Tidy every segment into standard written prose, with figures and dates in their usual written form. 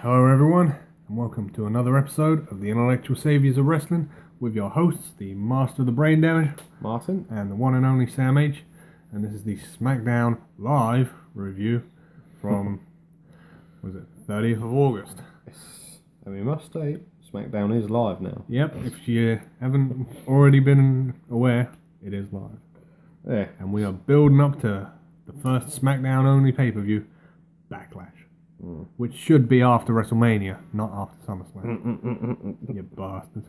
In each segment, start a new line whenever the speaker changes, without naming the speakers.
Hello everyone, and welcome to another episode of the Intellectual Saviors of Wrestling with your hosts, the Master of the Brain Damage,
Martin,
and the one and only Sam H. And this is the Smackdown live review from, 30th of August.
and we must state, SmackDown is live now.
Yep, if you haven't already been aware, it is live.
Yeah.
And we are building up to the first SmackDown only pay-per-view, Backlash. Which should be after WrestleMania, not after SummerSlam. You bastard.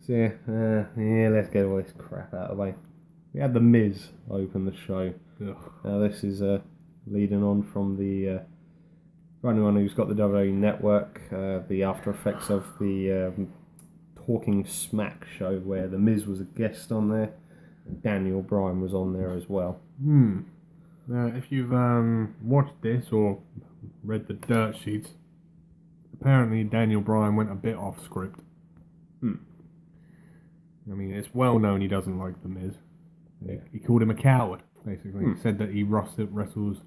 So let's get all this crap out of the way. We had The Miz open the show.
Ugh.
Now this is leading on from the for anyone who's got the WWE Network, the after effects of the Talking Smack show where The Miz was a guest on there, and Daniel Bryan was on there as well.
Now, if you've watched this or read the dirt sheets, apparently Daniel Bryan went a bit off script. I mean, it's well known he doesn't like The Miz.
Yeah.
He called him a coward, basically. He said that he wrestles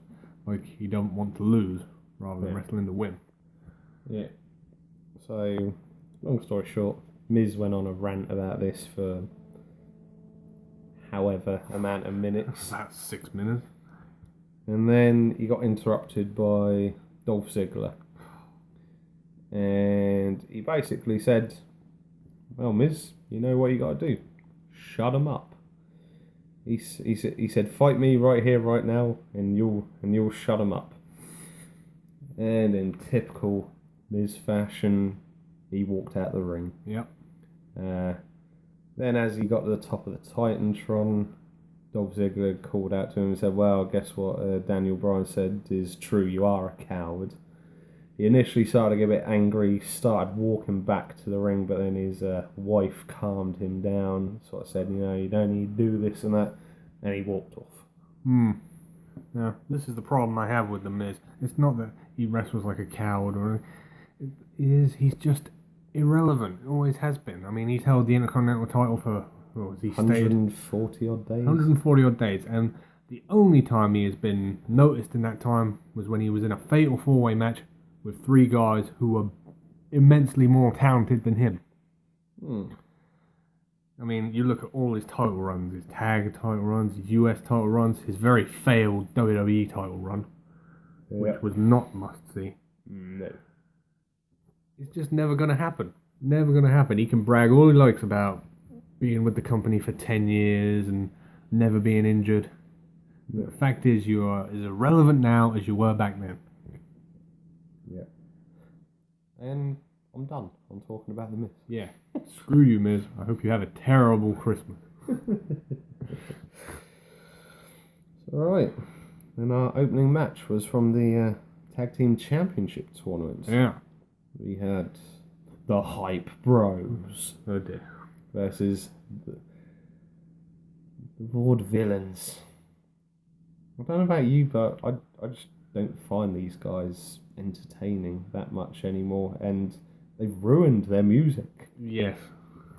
like he don't want to lose, rather than wrestling to win.
Yeah. So, long story short, Miz went on a rant about this for however amount of minutes.
About 6 minutes.
And then he got interrupted by Dolph Ziggler. And he basically said, well, Miz, you know what you got to do. Shut him up. He said, fight me right here, right now, and you'll shut him up. And in typical Miz fashion, he walked out the ring.
Yep.
Then as he got to the top of the Titantron, Dolph Ziggler called out to him and said, well, guess what Daniel Bryan said is true, you are a coward. He initially started to get a bit angry, started walking back to the ring, but then his wife calmed him down, sort of said, you don't need to do this and that, and he walked off.
Now, this is the problem I have with The Miz. It's not that he wrestles like a coward or anything. He's just irrelevant. Always has been. I mean, he's held the Intercontinental title for,
140 odd days?
140 odd days, and the only time he has been noticed in that time was when he was in a fatal four-way match with three guys who were immensely more talented than him. I mean, you look at all his title runs, his tag title runs, his US title runs, his very failed WWE title run, which was not must-see.
No.
It's just never going to happen. Never going to happen. He can brag all he likes about being with the company for 10 years and never being injured. The fact is, you are as irrelevant now as you were back then.
Yeah. And I'm done. I'm talking about The Miz.
Yeah. Screw you, Miz. I hope you have a terrible Christmas.
Alright. And our opening match was from the Tag Team Championship tournament.
Yeah.
We had the HiPros
Oh dear.
versus the Vaudevillains. I don't know about you, but I just don't find these guys entertaining that much anymore, and they've ruined their music.
Yes.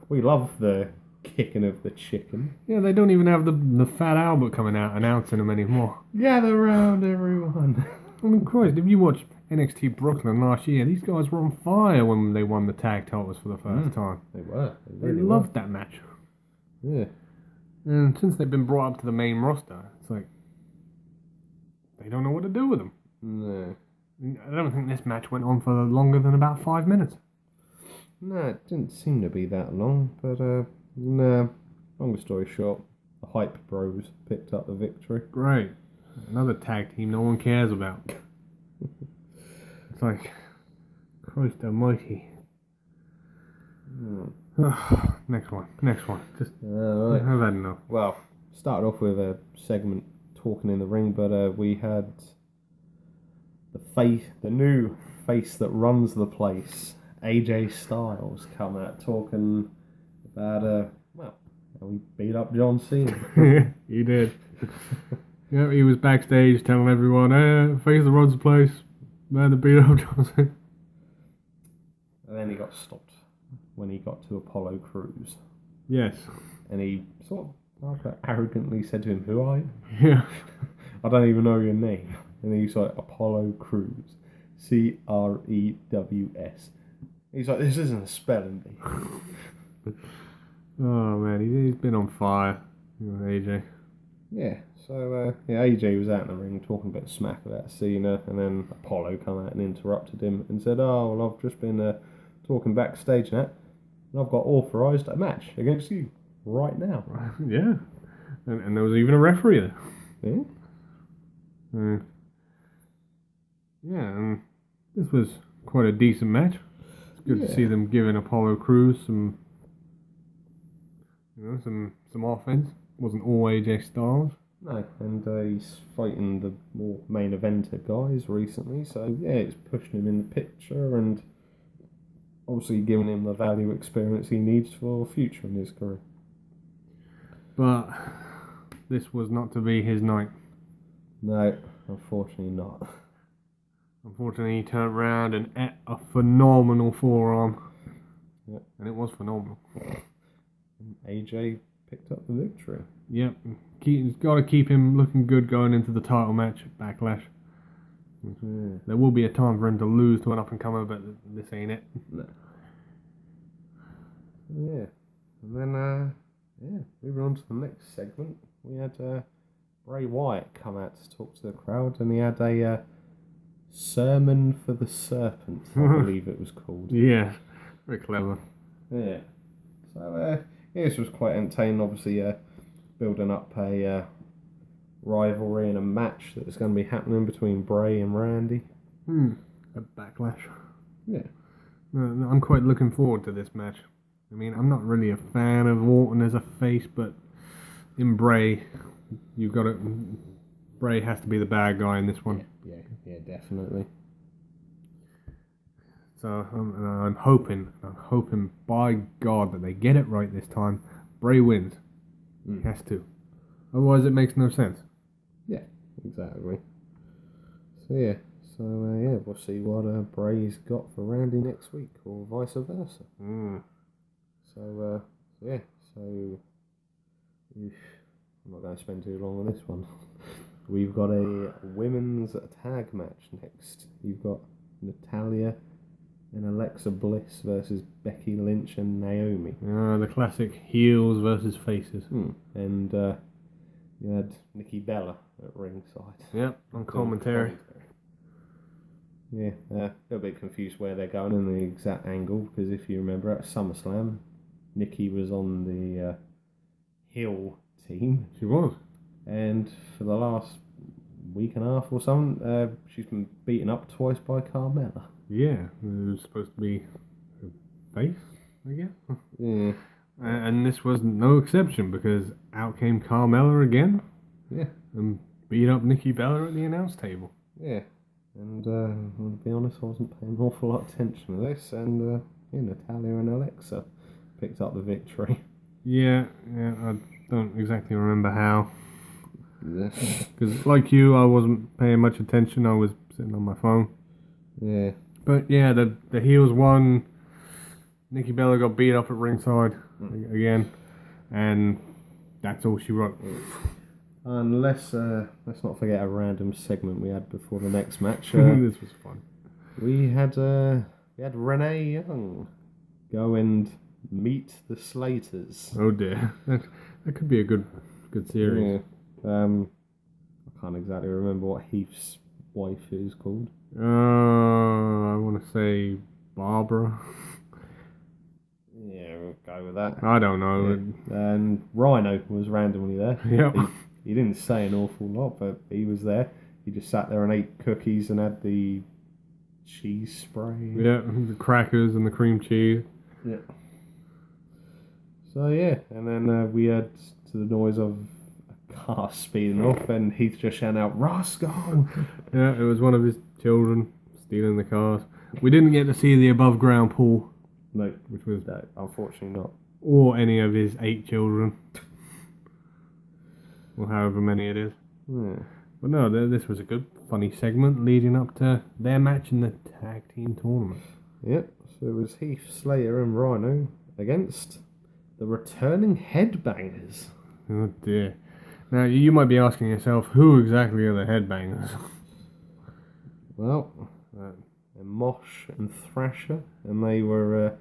We love the kicking of the chicken.
Yeah, they don't even have the Fat Albert coming out announcing them anymore.
Gather round, everyone.
I mean, Christ, if you watch NXT Brooklyn last year, these guys were on fire when they won the tag titles for the first time.
They were.
They loved that match.
Yeah.
And since they've been brought up to the main roster, it's like they don't know what to do with them.
No.
I don't think this match went on for longer than about 5 minutes.
No, it didn't seem to be that long, but no. Long story short, the HiPros picked up the victory.
Great. Another tag team no one cares about. It's like, Christ almighty. Next one. Just,
Right.
I've had enough.
Well, started off with a segment talking in the ring, but we had the new face that runs the place, AJ Styles, come out talking about how he beat up John Cena.
He did. Yeah, he was backstage telling everyone, face that runs the place, man that beat up John Cena.
And then he got stopped when he got to Apollo Crews.
Yes.
And he sort of arrogantly said to him, "Who are you?"
Yeah.
I don't even know your name. And he's like, Apollo Crews. Crews. He's like, this isn't a spelling bee.
Oh man, he's been on fire, AJ.
Yeah, so AJ was out in the ring talking a bit of smack about Cena, and then Apollo come out and interrupted him and said, "Oh, well, I've just been talking backstage now, and I've got authorised a match against you right now."
Yeah, and there was even a referee there.
Yeah.
Yeah, and this was quite a decent match. It's good to see them giving Apollo Crews some offense. Wasn't all AJ Styles.
No, and he's fighting the more main eventer guys recently, so yeah, it's pushing him in the picture and obviously giving him the value experience he needs for future in his career.
But this was not to be his night.
No, unfortunately not.
Unfortunately, he turned around and ate a phenomenal forearm.
Yep.
And it was phenomenal.
And AJ picked up the victory.
Yep. He's got to keep him looking good going into the title match at Backlash.
Yeah.
There will be a time for him to lose to an up-and-comer, but this ain't it.
No. Yeah. And then, moving on to the next segment, we had Bray Wyatt come out to talk to the crowd, and he had a sermon for the serpent, I believe it was called.
Yeah, very clever.
Yeah. So, this was quite entertaining, obviously building up a rivalry and a match that was going to be happening between Bray and Randy.
A Backlash.
Yeah.
I'm quite looking forward to this match. I mean, I'm not really a fan of Wharton as a face, but in Bray, Bray has to be the bad guy in this one.
Yeah, definitely.
So I'm hoping by God that they get it right this time. Bray wins. He has to. Otherwise, it makes no sense.
Yeah, exactly. So we'll see what Bray's got for Randy next week, or vice versa. So I'm not going to spend too long on this one. We've got a women's tag match next. You've got Natalya and Alexa Bliss versus Becky Lynch and Naomi.
The classic heels versus faces.
And you had Nikki Bella at ringside.
Yep, on commentary.
Yeah, a little bit confused where they're going and the exact angle, because if you remember at SummerSlam, Nikki was on the heel team.
She was.
And for the last week and a half or something, she's been beaten up twice by Carmella.
Yeah, it was supposed to be a face, I guess.
Yeah.
And this was no exception, because out came Carmella again.
Yeah.
And beat up Nikki Bella at the announce table.
Yeah. And well, to be honest, I wasn't paying an awful lot of attention to this. And Natalya and Alexa picked up the victory.
Yeah, I don't exactly remember how.
Yes.
Because like you, I wasn't paying much attention. I was sitting on my phone.
Yeah.
But yeah, the heels won. Nikki Bella got beat up at ringside again. And that's all she wrote.
And let's not forget a random segment we had before the next match.
This was fun.
We had Renee Young go and meet the Slaters.
Oh dear, that could be a good series.
Yeah. I can't exactly remember what Heath's wife is called.
I want to say Barbara.
Yeah, we'll go with that.
I don't know.
Yeah. And Rhino was randomly there.
Yep.
He didn't say an awful lot, but he was there. He just sat there and ate cookies and had the cheese spray.
Yeah, the crackers and the cream cheese.
Yeah. So yeah, and then we had to the noise of a car speeding off, and Heath just shouting out, "Roscoe!"
Yeah, it was one of his children stealing the cars. We didn't get to see the above ground pool.
No,
which was
unfortunately not.
Or any of his 8 children. Or however many it is.
Yeah.
But no, this was a good, funny segment leading up to their match in the tag team tournament.
Yep, so it was Heath Slater and Rhino against the returning Headbangers.
Oh dear. Now, you might be asking yourself, who exactly are the Headbangers?
Well, and Mosh and Thrasher, and they were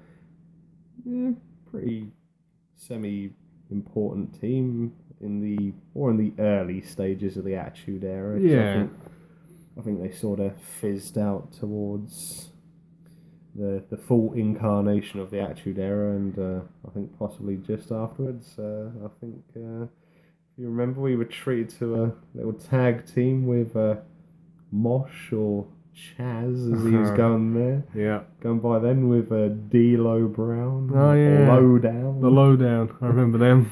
pretty semi-important team in the early stages of the Attitude Era.
Yeah.
I think they sort of fizzed out towards the full incarnation of the Attitude Era, and I think possibly just afterwards. I think if you remember, we were treated to a little tag team with Mosh or Chaz as he was going there.
Yeah.
Going by then with D-Lo Brown.
Oh, yeah.
Lowdown.
The Lowdown. I remember them.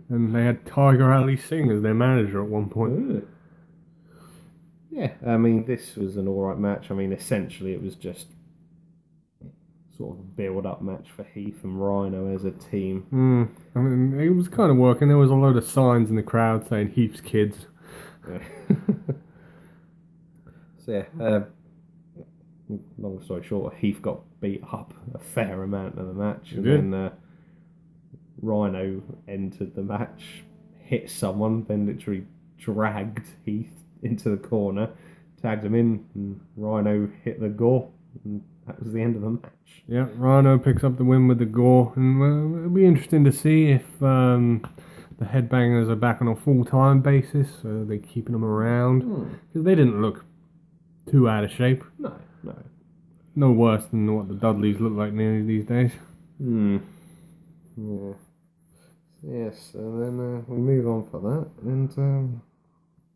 And they had Tiger Ali Singh as their manager at one point.
Ooh. Yeah, I mean, this was an alright match. I mean, essentially it was just sort of a build-up match for Heath and Rhino as a team.
I mean, it was kind of working. There was a load of signs in the crowd saying Heath's kids.
Yeah. So yeah, long story short, Heath got beat up a fair amount of the match, and then Rhino entered the match, hit someone, then literally dragged Heath into the corner, tagged him in, and Rhino hit the gore, and that was the end of the match.
Yeah, Rhino picks up the win with the gore, and it'll be interesting to see if the Headbangers are back on a full-time basis, so they're keeping them around, because they didn't look too out of shape. No worse than what the Dudleys look like nearly these days.
Yeah. Yes, and then we move on for that, and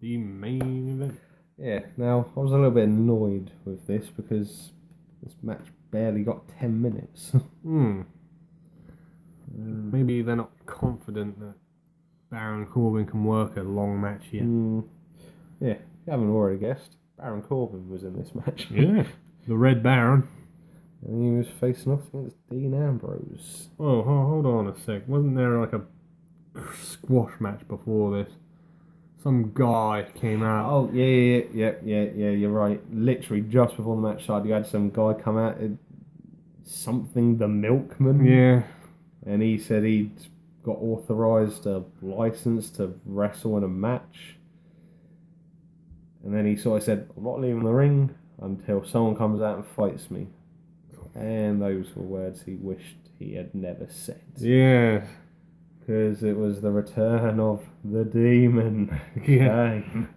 the main event.
Yeah, now I was a little bit annoyed with this because this match barely got 10 minutes.
Maybe they're not confident that Baron Corbin can work a long match yet.
Yeah, if you haven't already guessed, Baron Corbin was in this match.
Yeah, the Red Baron.
And he was facing off against Dean Ambrose.
Oh, hold on a sec. Wasn't there like a squash match before this? Some guy came out.
Oh, yeah, you're right. Literally just before the match started, you had some guy come out, something the Milkman.
Yeah.
And he said he'd got authorised a licence to wrestle in a match. And then he sort of said, I'm not leaving the ring until someone comes out and fights me. And those were words he wished he had never said.
Yeah.
Because it was the return of the demon.
Kane.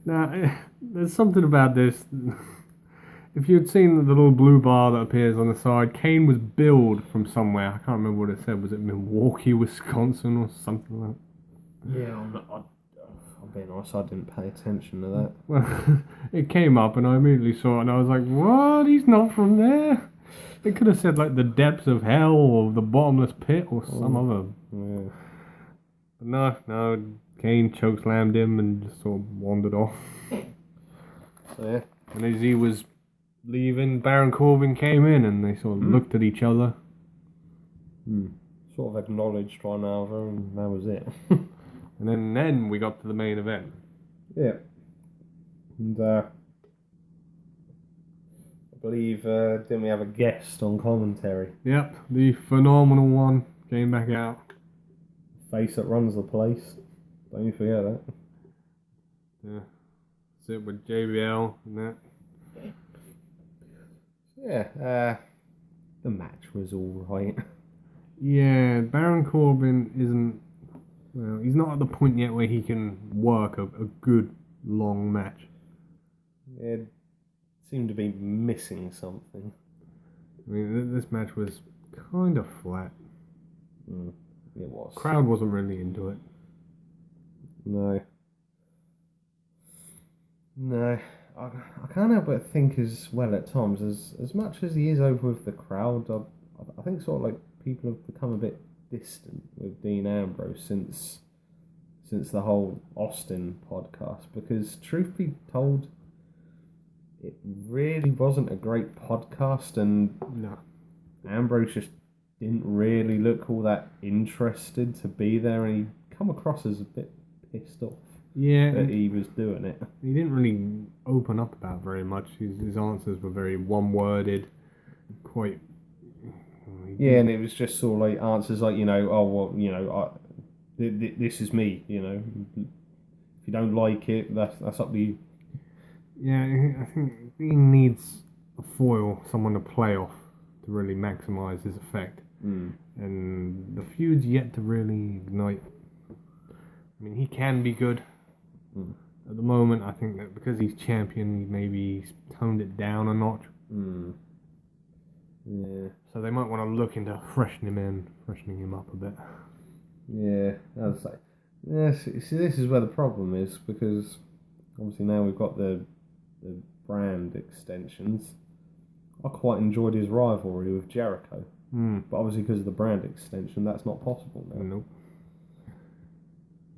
Now, there's something about this. If you'd seen the little blue bar that appears on the side, Kane was billed from somewhere. I can't remember what it said. Was it Milwaukee, Wisconsin, or something like that?
Yeah, I'm being honest, I didn't pay attention to that.
Well, it came up and I immediately saw it and I was like, what? He's not from there? It could have said like the depths of hell or the bottomless pit or some other.
Yeah.
But no, Kane chokeslammed him and just sort of wandered off.
So yeah.
And as he was leaving, Baron Corbin came in and they sort of looked at each other.
Sort of acknowledged one another and that was it.
And then we got to the main event.
Yeah. And I believe, didn't we have a guest on commentary?
Yep, the phenomenal one came back out.
Face that runs the place. Don't you forget that.
Yeah. Sit with JBL and that.
Yeah, the match was alright.
Yeah, Baron Corbin isn't... Well, he's not at the point yet where he can work a good long match.
It seemed to be missing something.
I mean, this match was kind of flat.
It was.
Crowd wasn't really into it.
No. I can't help but think as well at times, as much as he is over with the crowd, I think sort of like people have become a bit distant with Dean Ambrose since the whole Austin podcast, because truth be told, it really wasn't a great podcast, and
No.
Ambrose just didn't really look all that interested to be there, and he come across as a bit pissed off that he was doing it.
He didn't really open up about very much. His answers were very one-worded, quite...
Yeah, and it was just sort of like answers like, this is me, If you don't like it, that's up to you.
Yeah, I think Dean needs a foil, someone to play off to really maximise his effect. And the feud's yet to really ignite. I mean, he can be good. At the moment, I think that because he's champion, maybe he's toned it down a notch.
Yeah.
So they might want to look into freshening him up a bit.
Yeah, I'd say. Yes, see, this is where the problem is, because obviously now we've got the brand extensions. I quite enjoyed his rivalry with Jericho. But obviously because of the brand extension, that's not possible now.
Nope.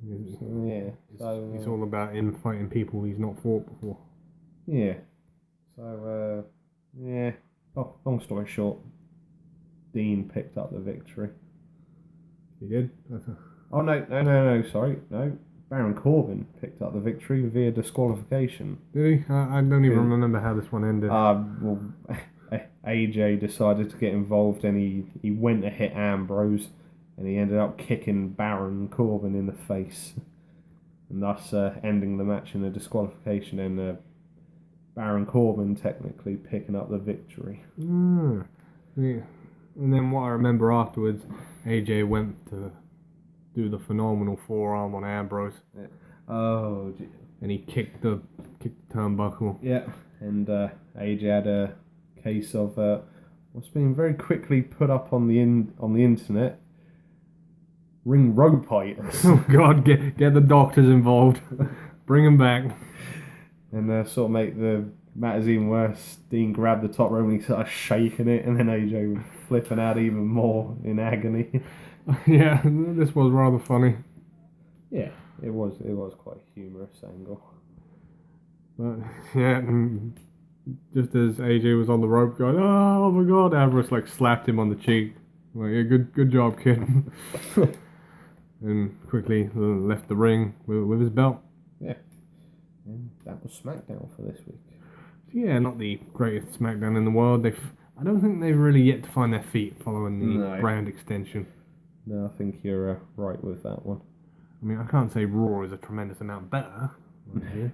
It's
all about him fighting people he's not fought before.
Yeah. So, Oh, long story short, Dean picked up the victory.
He did?
Oh, no, sorry. No. Baron Corbin picked up the victory via disqualification.
Did he? I don't even remember how this one ended.
AJ decided to get involved and he went to hit Ambrose and he ended up kicking Baron Corbin in the face and thus ending the match in a disqualification and Baron Corbin technically picking up the victory.
Yeah. And then what I remember afterwards, AJ went to do the phenomenal forearm on Ambrose.
Yeah. Oh, gee.
And he kicked the turnbuckle.
Yeah, and AJ had a case of what's been very quickly put up on the internet. Ring rope-itis.
Oh God, get the doctors involved. Bring them back.
And sort of make the matters even worse, Dean grabbed the top rope and he started shaking it, and then AJ was flipping out even more in agony.
Yeah, this was rather funny.
Yeah, it was quite a humorous angle.
But yeah, just as AJ was on the rope going, oh my God, Ambrose slapped him on the cheek. Like, yeah, good job, kid. And quickly left the ring with his belt.
Yeah. And that was Smackdown for this week.
Yeah, not the greatest Smackdown in the world. I don't think they've really yet to find their feet following the brand extension.
No, I think you're right with that one.
I mean, I can't say Raw is a tremendous amount better.
No.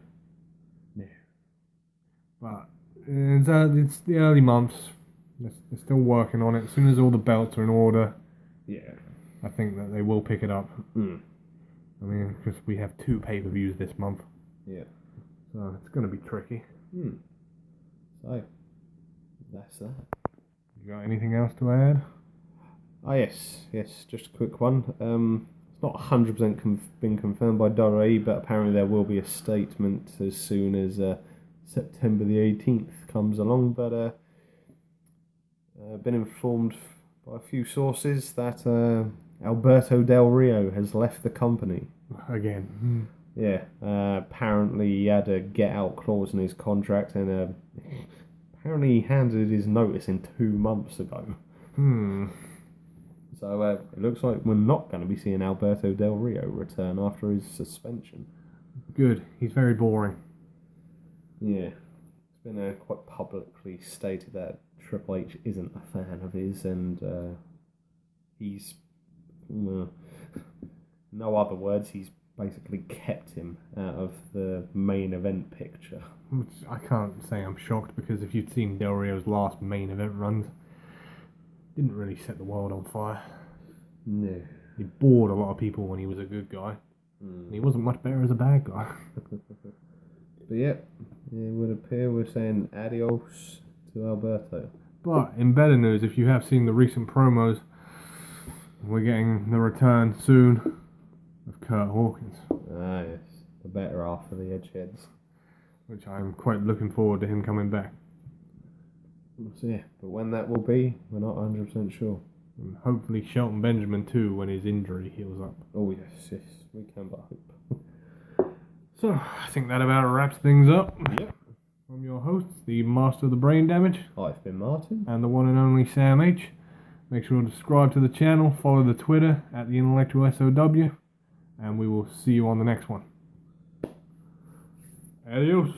But it's the early months. They're still working on it. As soon as all the belts are in order, I think that they will pick it up. I mean, because we have 2 pay-per-views this month.
Yeah.
So it's going to be tricky.
So, that's that.
You got anything else to add?
Ah, yes, just a quick one. It's not 100% been confirmed by WWE, but apparently there will be a statement as soon as September the 18th comes along. But been informed by a few sources that Alberto Del Rio has left the company.
Again.
Yeah, apparently he had a get-out clause in his contract, and apparently he handed his notice in 2 months ago. So it looks like we're not going to be seeing Alberto Del Rio return after his suspension.
Good. He's very boring.
Yeah. It's been quite publicly stated that Triple H isn't a fan of his, and he's... no other words, he's basically kept him out of the main event picture.
Which I can't say I'm shocked, because if you'd seen Del Rio's last main event runs, didn't really set the world on fire.
No.
He bored a lot of people when he was a good guy. And he wasn't much better as a bad guy.
But yeah, it would appear we're saying adios to Alberto.
But in better news, if you have seen the recent promos, we're getting the return soon of Kurt Hawkins.
Ah yes, the better half of the Edgeheads.
Which I'm quite looking forward to him coming back.
So yeah, but when that will be, we're not 100% sure.
And hopefully Shelton Benjamin too, when his injury heals up.
Oh yes, we can but hope.
So, I think that about wraps things up.
Yep.
I'm your host, the Master of the Brain Damage.
I've been Martin.
And the one and only Sam H. Make sure to subscribe to the channel, follow the Twitter at the Intellectual SOW, and we will see you on the next one. Adios.